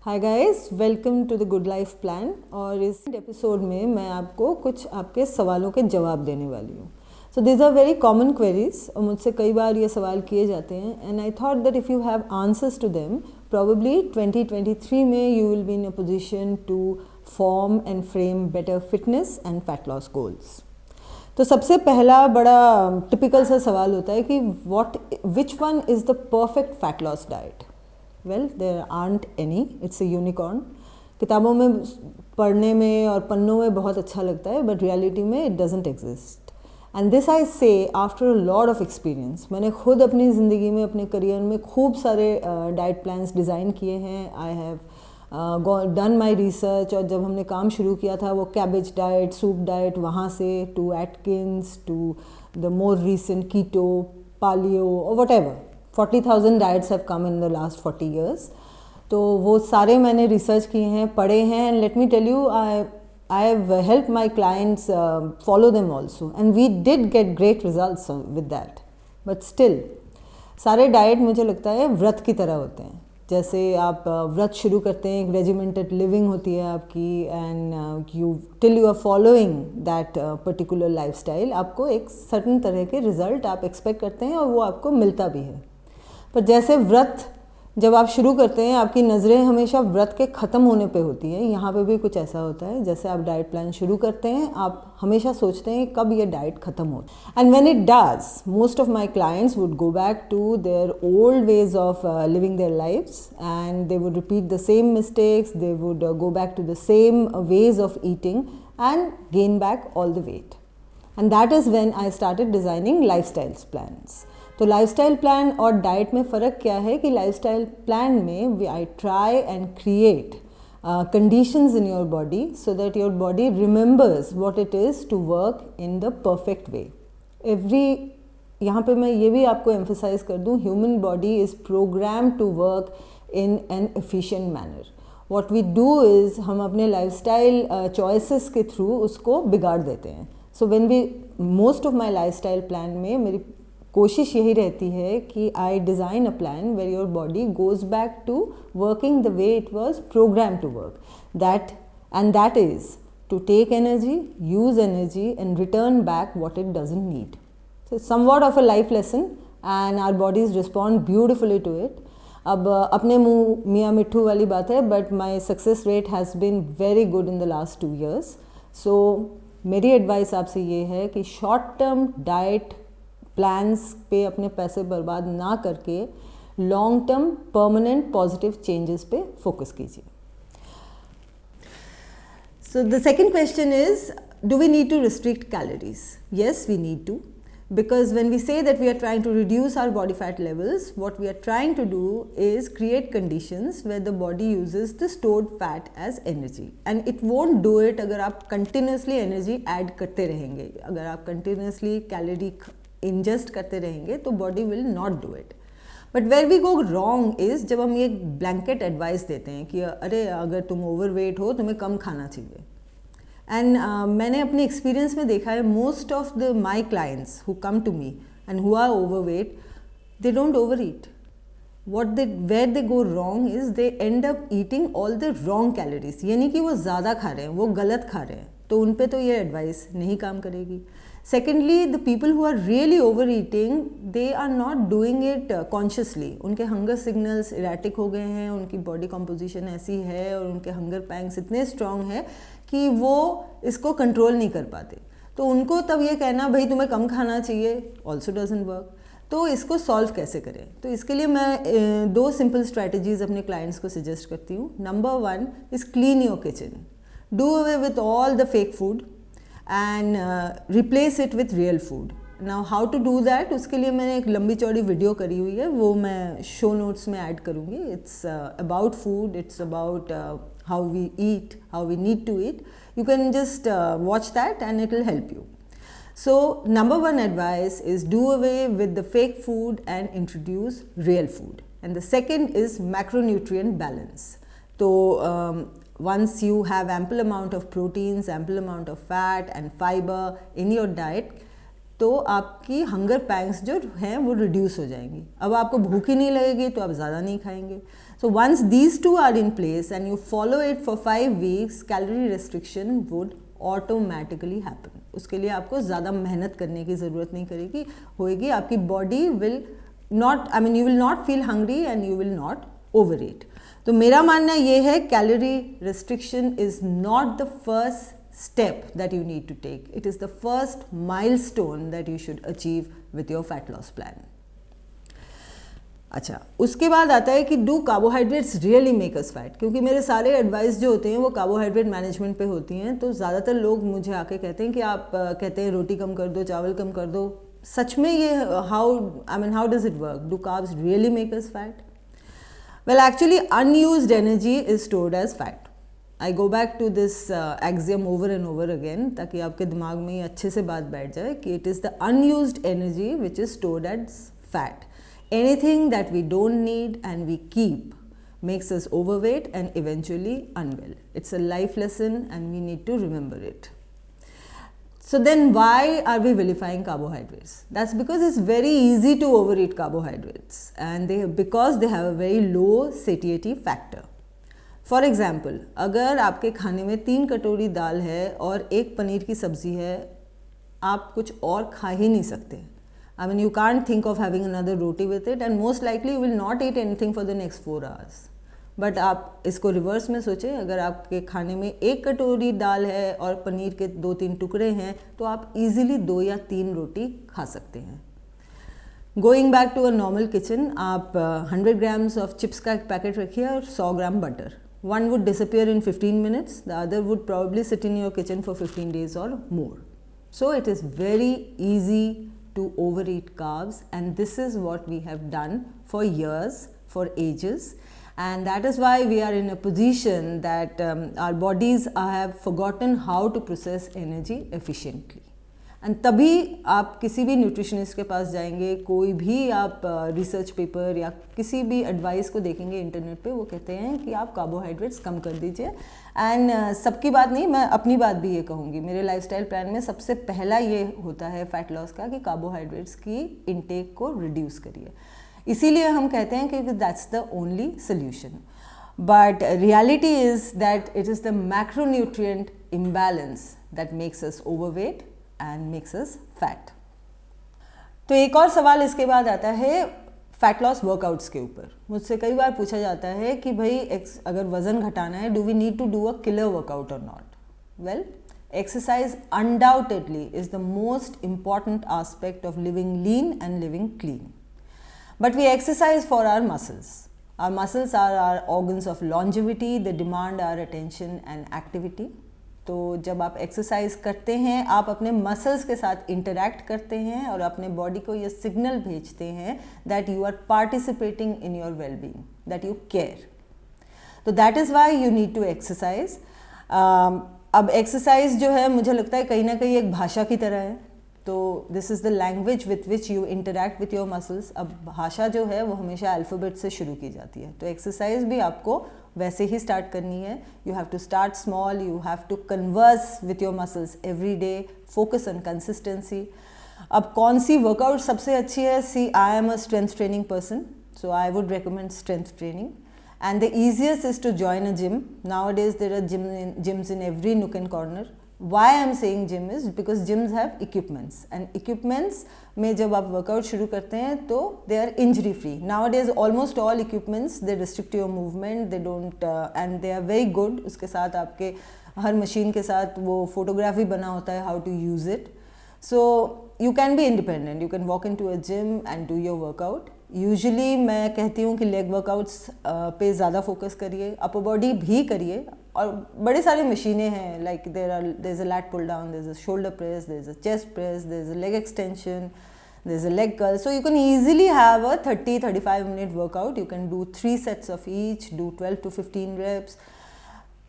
Hi guys, welcome to the good life plan. और इस episode में मैं आपको कुछ आपके सवालों के जवाब देने वाली हूँ। So this are very common queries और मुझसे कई बार ये सवाल किए जाते हैं and I thought that if you have answers to them probably 2023 में you will be in a position to form and frame better fitness and fat loss goals. तो सबसे पहला बड़ा टिपिकल सा सवाल होता है कि which one is the perfect fat loss diet? Well, there aren't any. It's a unicorn. किताबों में पढ़ने में और पन्नों में बहुत अच्छा लगता है, बट रियलिटी में it doesn't exist. And this I say after a lot of experience. मैंने खुद अपनी ज़िंदगी में, अपने करियर में खूब सारे डाइट प्लान्स डिज़ाइन किए हैं। I have done my research, और जब हमने काम शुरू किया था वो कैबेज डाइट, सूप डाइट, वहाँ से to Atkins, to the more recent keto, paleo और whatever 40,000 diets have come in the last 40 years। तो वो सारे मैंने रिसर्च किए हैं, पढ़े हैं, and let me tell you I have help my clients follow them also and we did get great results with that. But still सारे diet मुझे लगता है व्रत की तरह होते हैं। जैसे आप व्रत शुरू करते हैं, एक रेजिमेंटेड लिविंग होती है आपकी, and you till you are following that particular lifestyle, आपको एक सर्टन तरह के रिजल्ट आप एक्सपेक्ट करते हैं और वो आपको मिलता भी है। पर जैसे व्रत जब आप शुरू करते हैं, आपकी नज़रें हमेशा व्रत के ख़त्म होने पे होती हैं। यहाँ पे भी कुछ ऐसा होता है, जैसे आप डाइट प्लान शुरू करते हैं, आप हमेशा सोचते हैं कब ये डाइट ख़त्म हो। And when it does, most of my clients would go back to their old ways of living their lifes and they would repeat the same mistakes, they would go back to the same ways of eating and gain back all the weight. And that is when I started designing lifestyle plans. तो lifestyle plan और diet में फ़र्क क्या है कि lifestyle plan में I try and create conditions in your body so that your body remembers what it is to work in the perfect way. यहाँ पे मैं ये भी आपको एम्फेसाइज कर दूँ, human body is program to work in an efficient manner. What we do is हम अपने लाइफस्टाइल चॉइसेस के थ्रू उसको बिगाड़ देते हैं। So when we most of my lifestyle plan में मेरी कोशिश यही रहती है कि I design a plan where your body goes back to working the way it was programme to work, that is to take energy, use energy and return back what it doesn't need. So somewhat of a life lesson and our bodies respond beautifully to it. अब अपने मुँह मियाँ मिट्ठू वाली बात है, but my success rate has been very good in the last 2 years। So मेरी advice आपसे ये है कि शॉर्ट टर्म डाइट प्लान्स पे अपने पैसे बर्बाद ना करके long term permanent positive changes पे फोकस कीजिए। So the second question is, do we need to restrict calories? Yes, we need to, because when we say that we are trying to reduce our body fat levels, what we are trying to do is create conditions where the body uses the stored fat as energy, and it won't do it अगर आप continuously energy add करते रहेंगे। अगर आप continuously calorie ingest करते रहेंगे तो body will not do it। But where we go wrong is जब हम ये blanket advice देते हैं कि अरे अगर तुम overweight हो तुम्हें कम खाना चाहिए। एंड मैंने अपने एक्सपीरियंस में देखा है, most of the my clients who come to me and who are overweight, they don't over eat. Where they go wrong is they end up eating all the wrong calories, यानी कि वो ज़्यादा खा रहे हैं, वो गलत खा रहे हैं। तो उन पे तो ये एडवाइस नहीं काम करेगी। Secondly, the people who are really over eating, they are not doing it consciously. उनके हंगर सिग्नल्स इरेटिक हो गए हैं, उनकी बॉडी कॉम्पोजिशन ऐसी है और उनके हंगर पैंग्स इतने स्ट्रॉन्ग है कि वो इसको कंट्रोल नहीं कर पाते। तो उनको तब ये कहना भाई तुम्हें कम खाना चाहिए ऑल्सो डजंट वर्क। तो इसको सॉल्व कैसे करें? तो इसके लिए मैं 2 सिंपल स्ट्रैटेजीज अपने क्लाइंट्स को सजेस्ट करती हूँ। Number 1 is clean your kitchen, do away with all the fake food and replace it with real food. Now how to do that, उसके लिए मैंने एक लंबी चौड़ी वीडियो करी हुई है, वो मैं शो नोट्स में ऐड करूँगी। It's about food, it's about how we eat, how we need to eat. You can just watch that and it will help you. So number 1 advice is do away with the fake food and introduce real food. And the second is macronutrient balance. So once you have ample amount of proteins, ample amount of fat and fiber in your diet, तो आपकी hunger pangs जो हैं वो reduce हो जाएंगी। अब आपको भूख ही नहीं लगेगी तो आप ज़्यादा नहीं खाएंगे। So once these two are in place and you follow it for 5 weeks, calorie restriction would automatically happen. उसके लिए आपको ज़्यादा मेहनत करने की ज़रूरत नहीं होएगी. आपकी body will not, I mean you will not feel hungry and you will not overeat. तो मेरा मानना ये है, calorie restriction is not the first step that you need to take. It is the first milestone that you should achieve with your fat loss plan. अच्छा, उसके बाद आता है कि do carbohydrates really make us fat. क्योंकि मेरे सारे advice जो होते हैं वो कार्बोहाइड्रेट मैनेजमेंट पे होती हैं, तो ज़्यादातर लोग मुझे आके कहते हैं कि आप कहते हैं रोटी कम कर दो, चावल कम कर दो. सच में ये how does it work? Do carbs really make us fat? Well actually unused energy is stored as fat. I go back to this axiom over and over again, ताकि आपके दिमाग में ये अच्छे से बात बैठ जाए कि it is the unused energy which is stored as fat. Anything that we don't need and we keep makes us overweight and eventually unwell. It's a life lesson and we need to remember it. So then why are we vilifying carbohydrates? That's because it's very easy to overeat carbohydrates, and because they have a very low satiety factor. For example, अगर आपके खाने में 3 कटोरी दाल है और 1 पनीर की सब्जी है, आप कुछ और खा ही नहीं सकते. I mean, you can't think of having another roti with it, and most likely you will not eat anything for the next 4 hours. But आप इसको रिवर्स में सोचें, अगर आपके खाने में 1 कटोरी दाल है और पनीर के 2-3 टुकड़े हैं, तो आप easily 2 या 3 रोटी खा सकते हैं. Going back to a normal kitchen, आप 100 grams of chips का एक पैकेट रखिए और 100 ग्राम butter. One would disappear in 15 minutes, the other would probably sit in your kitchen for 15 days or more. So it is very easy to overeat carbs, and this is what we have done for years, for ages, and that is why we are in a position that our bodies have forgotten how to process energy efficiently. And तभी आप किसी भी nutritionist के पास जाएंगे, कोई भी आप research paper या किसी भी एडवाइस को देखेंगे इंटरनेट पे, वो कहते हैं कि आप कार्बोहाइड्रेट्स कम कर दीजिए. एंड सबकी बात नहीं, मैं अपनी बात भी ये कहूँगी. मेरे लाइफस्टाइल प्लान में सबसे पहला ये होता है फैट लॉस का कि कार्बोहाइड्रेट्स की इनटेक को रिड्यूस करिए. इसीलिए हम कहते हैं कि that's the only solution. But reality is that it is the macronutrient imbalance that makes us overweight and makes us fat. तो एक और सवाल इसके बाद आता है फैट लॉस वर्कआउट्स के ऊपर. मुझसे कई बार पूछा जाता है कि भाई अगर वज़न घटाना है, do we need to do a killer workout और not? Well, exercise undoubtedly is the most important aspect of living lean and living clean. But we exercise for our muscles. Our muscles are our organs of longevity. They demand our attention and activity. तो जब आप exercise करते हैं, आप अपने muscles के साथ interact करते हैं और अपने बॉडी को ये सिग्नल भेजते हैं that you are participating in your well being, that you care. तो that is why you need to exercise. अब एक्सरसाइज जो है, मुझे लगता है कहीं ना कहीं एक भाषा की तरह है. तो this is the language with which you interact with your muscles. अब भाषा जो है वो हमेशा अल्फ़ाबेट से शुरू की जाती है, तो एक्सरसाइज भी आपको वैसे ही स्टार्ट करनी है. You have to start small, you have to converse with your muscles every day, focus on consistency. अब कौन सी वर्कआउट सबसे अच्छी है? See, I am a strength training person, so I would recommend strength training. And the easiest is to join a gym. Nowadays there are gyms in every nook and corner. Why I am saying gym is because gyms have equipments, and equipments में जब आप workout शुरू करते हैं तो they are injury free. Nowadays almost all equipments they restrict your movement, they don't and they are very good. उसके साथ आपके हर मशीन के साथ वो photography बना होता है how to use it. So you can be independent. You can walk into a gym and do your workout. Usually मैं कहती हूँ कि लेग वर्कआउट्स पे ज़्यादा फोकस करिए, अपर बॉडी भी करिए, और बड़े सारे मशीनें हैं, like there is a lat pull down, there is a shoulder press, there is a chest press, there is a leg extension, there is a leg curl. So you can easily have a 30-35 minute workout. You can do 3 sets of each, do 12 to 15 reps,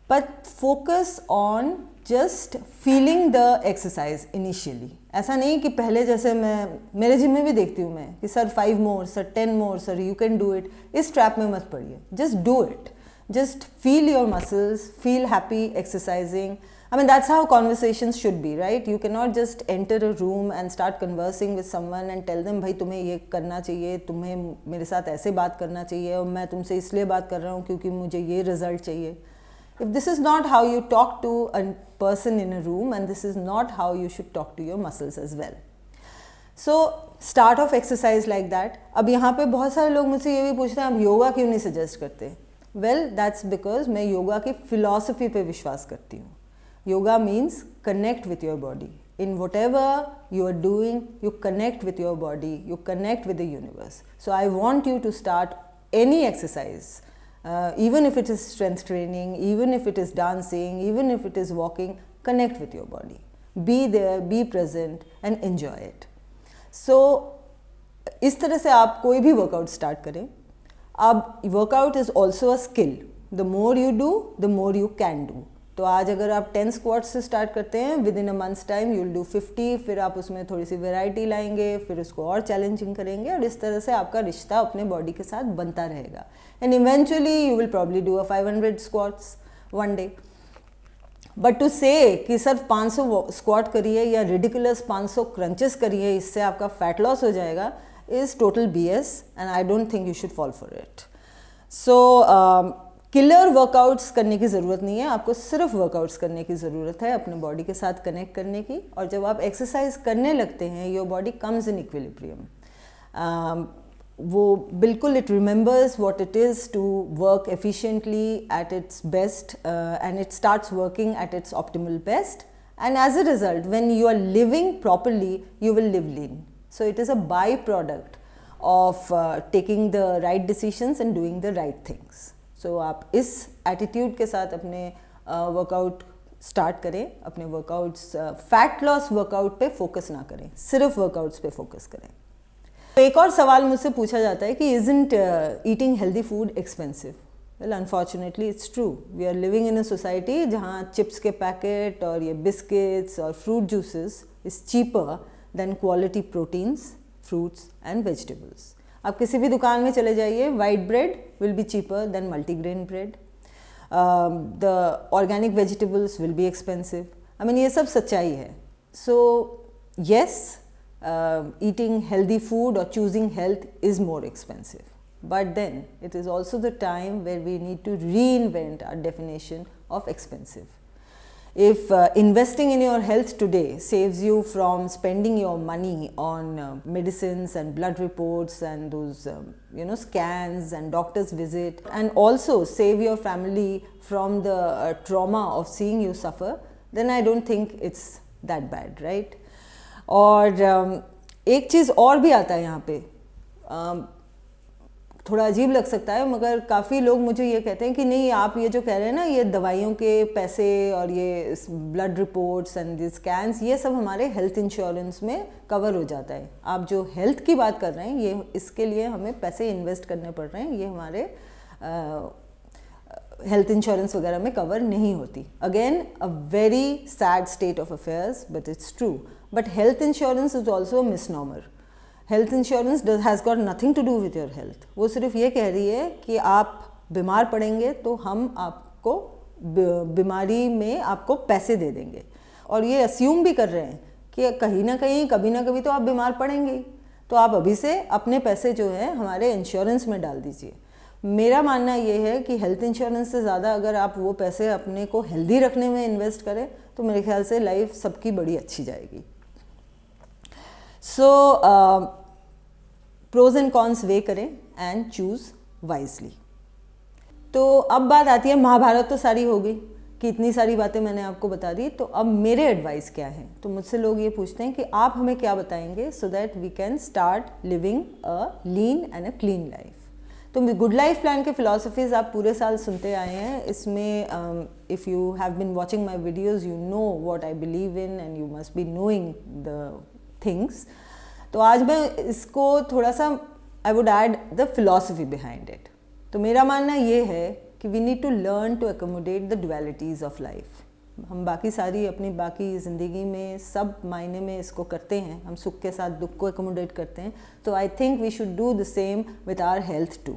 but focus on just feeling the exercise initially. ऐसा नहीं कि पहले जैसे मेरे gym में भी देखती हूँ मैं कि sir 5 more, sir 10 more, sir you can do it. इस ट्रैप में मत पड़िए. Just do it. Just feel your muscles, feel happy exercising. I mean, that's how conversations should be, right? You cannot just enter a room and start conversing with someone and tell them भाई तुम्हें ये करना चाहिए, तुम्हें मेरे साथ ऐसे बात करना चाहिए और मैं तुमसे इसलिए बात कर रहा हूँ क्योंकि मुझे ये रिजल्ट चाहिए. If this is not how you talk to a person in a room, and this is not how you should talk to your muscles as well. So start off exercise like that. अब यहाँ पे बहुत सारे लोग मुझसे ये भी पूछते हैं आप योगा क्यों नहीं सजेस्ट करते? Well, that's because मैं योगा की फिलॉसफी पे विश्वास करती हूँ. Yoga means connect with your body. In whatever you are doing, you connect with your body, you connect with the universe. So I want you to start any exercise, even if it is strength training, even if it is dancing, even if it is walking, connect with your body. Be there, be present and enjoy it. So इस तरह से आप कोई भी workout start करें. अब workout is also a skill. The more you do the more you can do. तो आज अगर आप 10 स्क्वाट्स से स्टार्ट करते हैं, with in a months time you will do 50, फिर आप उसमें थोड़ी सी वैरायटी लाएंगे, फिर उसको और चैलेंजिंग करेंगे और इस तरह से आपका रिश्ता अपने बॉडी के साथ बनता रहेगा. And eventually you will probably do a 500 squats one day. But to say कि सिर्फ 500 स्क्वाट करिए या रिडिकुलस 500 क्रंचेस करिए, इससे आपका फैट लॉस हो जाएगा, is total BS and I don't think you should fall for it. So killer workouts करने की ज़रूरत नहीं है, आपको सिर्फ वर्कआउट्स करने की ज़रूरत है अपने बॉडी के साथ कनेक्ट करने की. और जब आप एक्सरसाइज करने लगते हैं, your body comes in equilibrium. वो बिल्कुल it remembers what it is to work efficiently at its best and it starts working at its optimal best. And as a result when you are living properly you will live lean. So it is a by product of taking the right decisions and doing the right things. So आप इस attitude के साथ अपने workout start करें. अपने workouts fat loss workout पे focus ना करें, सिर्फ वर्कआउट्स पे फोकस करें. तो एक और सवाल मुझसे पूछा जाता है कि isn't eating healthy food expensive? Well, unfortunately it's true. We are living in a society जहाँ चिप्स के पैकेट और ये बिस्किट्स और fruit juices is cheaper than quality proteins, fruits and vegetables. आप किसी भी दुकान में चले जाइए, white bread will be cheaper than multigrain bread. The organic vegetables will be expensive. I mean ये सब सच्चाई है. So yes, eating healthy food और choosing health is more expensive. But then it is also the time where we need to reinvent our definition of expensive. If investing in your health today saves you from spending your money on medicines and blood reports and those scans and doctor's visit, and also save your family from the trauma of seeing you suffer, then I don't think it's that bad, right? और एक चीज़ और भी आता है यहाँ पे, थोड़ा अजीब लग सकता है, मगर काफ़ी लोग मुझे ये कहते हैं कि नहीं, आप ये जो कह रहे हैं ना, ये दवाइयों के पैसे और ये blood reports and the scans, ये सब हमारे हेल्थ इंश्योरेंस में कवर हो जाता है. आप जो हेल्थ की बात कर रहे हैं, ये इसके लिए हमें पैसे इन्वेस्ट करने पड़ रहे हैं, ये हमारे हेल्थ इंश्योरेंस वगैरह में कवर नहीं होती. Again a very sad state of affairs, but it's true. But health insurance is also a misnomer. Health insurance has got nothing to do with your health. वो सिर्फ ये कह रही है कि आप बीमार पड़ेंगे तो हम आपको बीमारी में आपको पैसे दे देंगे, और ये अस्यूम भी कर रहे हैं कि कहीं ना कहीं कभी ना कभी तो आप बीमार पड़ेंगे, तो आप अभी से अपने पैसे जो है हमारे इंश्योरेंस में डाल दीजिए. मेरा मानना ये है कि हेल्थ इंश्योरेंस से ज़्यादा अगर आप वो पैसे अपने को हेल्दी रखने में इन्वेस्ट करें तो मेरे ख्याल से लाइफ सबकी बड़ी अच्छी जाएगी. सो प्रोज एंड कॉन्स वे करें एंड चूज़ वाइजली. तो अब बात आती है, महाभारत तो सारी हो गई कि इतनी सारी बातें मैंने आपको बता दी, तो अब मेरे एडवाइस क्या है. तो मुझसे लोग ये पूछते हैं कि आप हमें क्या बताएंगे so that we can start living a lean and a clean life. तो गुड लाइफ प्लान के फिलॉसफीज़ आप पूरे साल सुनते आए हैं. इसमें if you have been watching my videos you know what I believe in and you must be knowing the things. तो आज मैं इसको थोड़ा सा I would add the philosophy behind it. तो मेरा मानना ये है कि we need to learn to accommodate the dualities of life. हम बाकी सारी अपनी बाकी ज़िंदगी में सब मायने में इसको करते हैं, हम सुख के साथ दुख को एकोमोडेट करते हैं. तो I think we should do the same with our health too.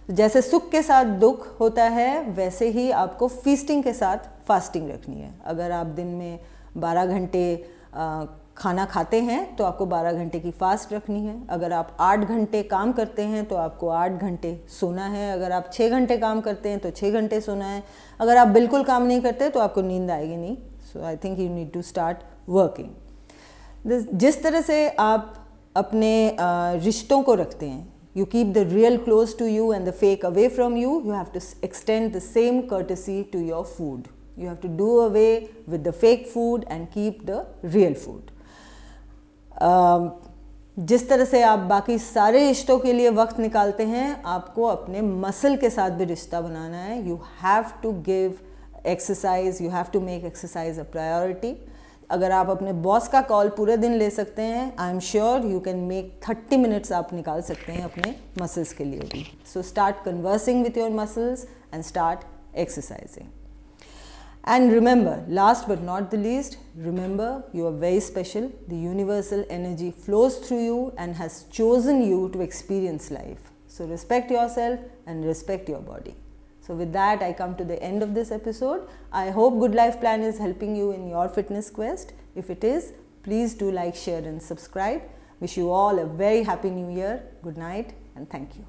जैसे सुख के साथ दुख होता है, वैसे ही आपको फीस्टिंग के साथ फास्टिंग रखनी है। अगर आप दिन में 12 घंटे खाना खाते हैं तो आपको 12 घंटे की फास्ट रखनी है। अगर आप 8 घंटे काम करते हैं तो आपको 8 घंटे सोना है। अगर आप 6 घंटे काम करते हैं तो 6 घंटे सोना है। अगर आप बिल्कुल काम नहीं करते तो आपको नींद आएगी नहीं। So I think you need to start working. जिस तरह से आप अपने रिश्तों को रखते हैं, you keep the real close to you and the fake away from you, you have to extend the same courtesy to your food. You have to do away with the fake food and keep the real food. जिस तरह से आप बाकी सारे रिश्तों के लिए वक्त निकालते हैं, आपको अपने मसल के साथ भी रिश्ता बनाना है। You have to give exercise, you have to make exercise a priority. अगर आप अपने बॉस का कॉल पूरे दिन ले सकते हैं, I am sure you can make 30 minutes आप निकाल सकते हैं अपने मसल्स के लिए भी। So start conversing with your muscles and start exercising. And remember, last but not the least, remember you are very special. The universal energy flows through you and has chosen you to experience life. So respect your self and respect your body. So with that, I come to the end of this episode. I hope Good Life Plan is helping you in your fitness quest. If it is, please do like, share and subscribe. Wish you all a very happy new year. Good night and thank you.